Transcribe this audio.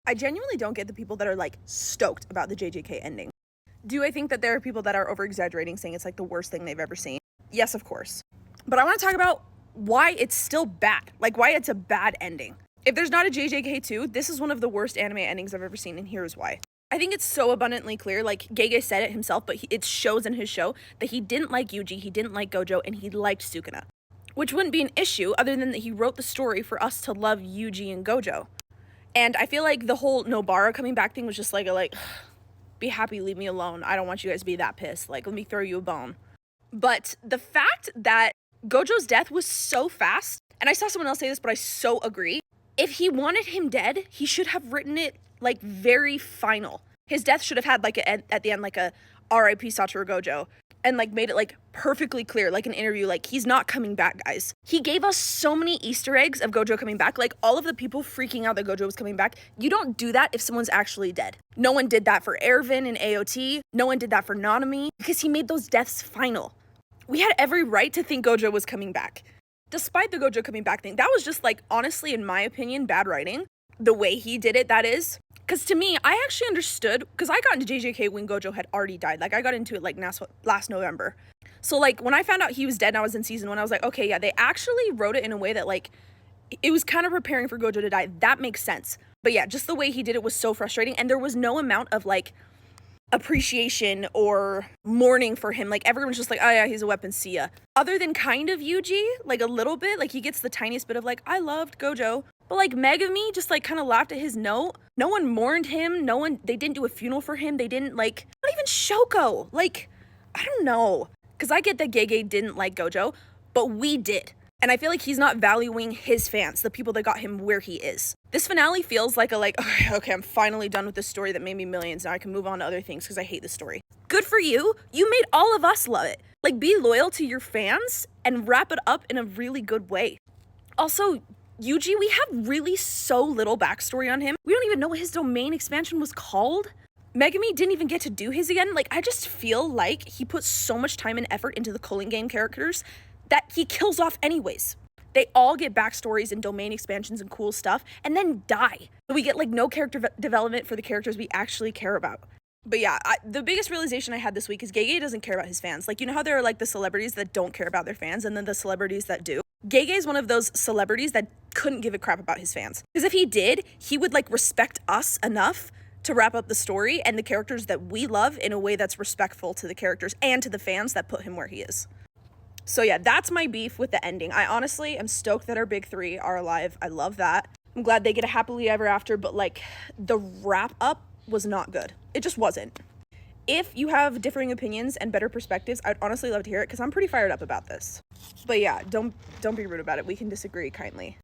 I genuinely don't get the people that are like stoked about the JJK ending. Do I think that there are people that are over-exaggerating, saying it's like the worst thing they've ever seen? Yes, of course. But I want to talk about why it's still bad, like why it's a bad ending. If there's not a JJK2, this is one of the worst anime endings I've ever seen, and here's why. I think it's so abundantly clear, like Jjk said it himself, but it shows in his show that he didn't like Yugi, he didn't like Gojo, and he liked Sukuna. Which wouldn't be an issue other than that he wrote the story for us to love Yugi and Gojo. And I feel like the whole Nobara coming back thing was just like be happy, leave me alone. I don't want you guys to be that pissed. Like, let me throw you a bone. But the fact that Gojo's death was so fast, and I saw someone else say this, but I so agree. If he wanted him dead, he should have written it like very final. His death should have had like at the end like a R.I.P. Satoru Gojo, and like made it like perfectly clear, like an interview, like he's not coming back, guys. He gave us so many Easter eggs of Gojo coming back, like all of the people freaking out that Gojo was coming back. You don't do that if someone's actually dead. No one did that for Erwin and AOT. No one did that for Nanami, because he made those deaths final. We had every right to think Gojo was coming back. Despite the Gojo coming back thing, that was just like, honestly, in my opinion, bad writing. The way he did it, that is. Because to me, I actually understood, because I got into JJK when Gojo had already died. Like, I got into it like last November. So like, when I found out he was dead and I was in season 1, I was like, okay, yeah, they actually wrote it in a way that like, it was kind of preparing for Gojo to die. That makes sense. But yeah, just the way he did it was so frustrating, and there was no amount of like, appreciation or mourning for him. Like, everyone's just like, oh yeah, he's a weapon, see ya. Other than kind of Yuji, like a little bit, like he gets the tiniest bit of like, I loved Gojo. But like Megumi just like kind of laughed at his note. No one mourned him. They didn't do a funeral for him. They didn't like, not even Shoko. Like, I don't know. Because I get that Jjk didn't like Gojo, but we did. And I feel like he's not valuing his fans, the people that got him where he is. This finale feels like okay, I'm finally done with this story that made me millions. Now I can move on to other things because I hate this story. Good for you. You made all of us love it. Like, be loyal to your fans and wrap it up in a really good way. Also, Yuji, we have really so little backstory on him. We don't even know what his domain expansion was called. Megumi didn't even get to do his again. Like, I just feel like he put so much time and effort into the Culling Game characters that he kills off anyways. They all get backstories and domain expansions and cool stuff, and then die. We get like no character development for the characters we actually care about. But yeah, the biggest realization I had this week is Jjk doesn't care about his fans. Like, you know how there are like the celebrities that don't care about their fans, and then the celebrities that do? Jjk is one of those celebrities that couldn't give a crap about his fans. Because if he did, he would like respect us enough to wrap up the story and the characters that we love in a way that's respectful to the characters and to the fans that put him where he is. So yeah, that's my beef with the ending. I honestly am stoked that our big three are alive. I love that. I'm glad they get a happily ever after, but like, the wrap up was not good. It just wasn't. If you have differing opinions and better perspectives, I'd honestly love to hear it, because I'm pretty fired up about this. But yeah, don't be rude about it. We can disagree kindly.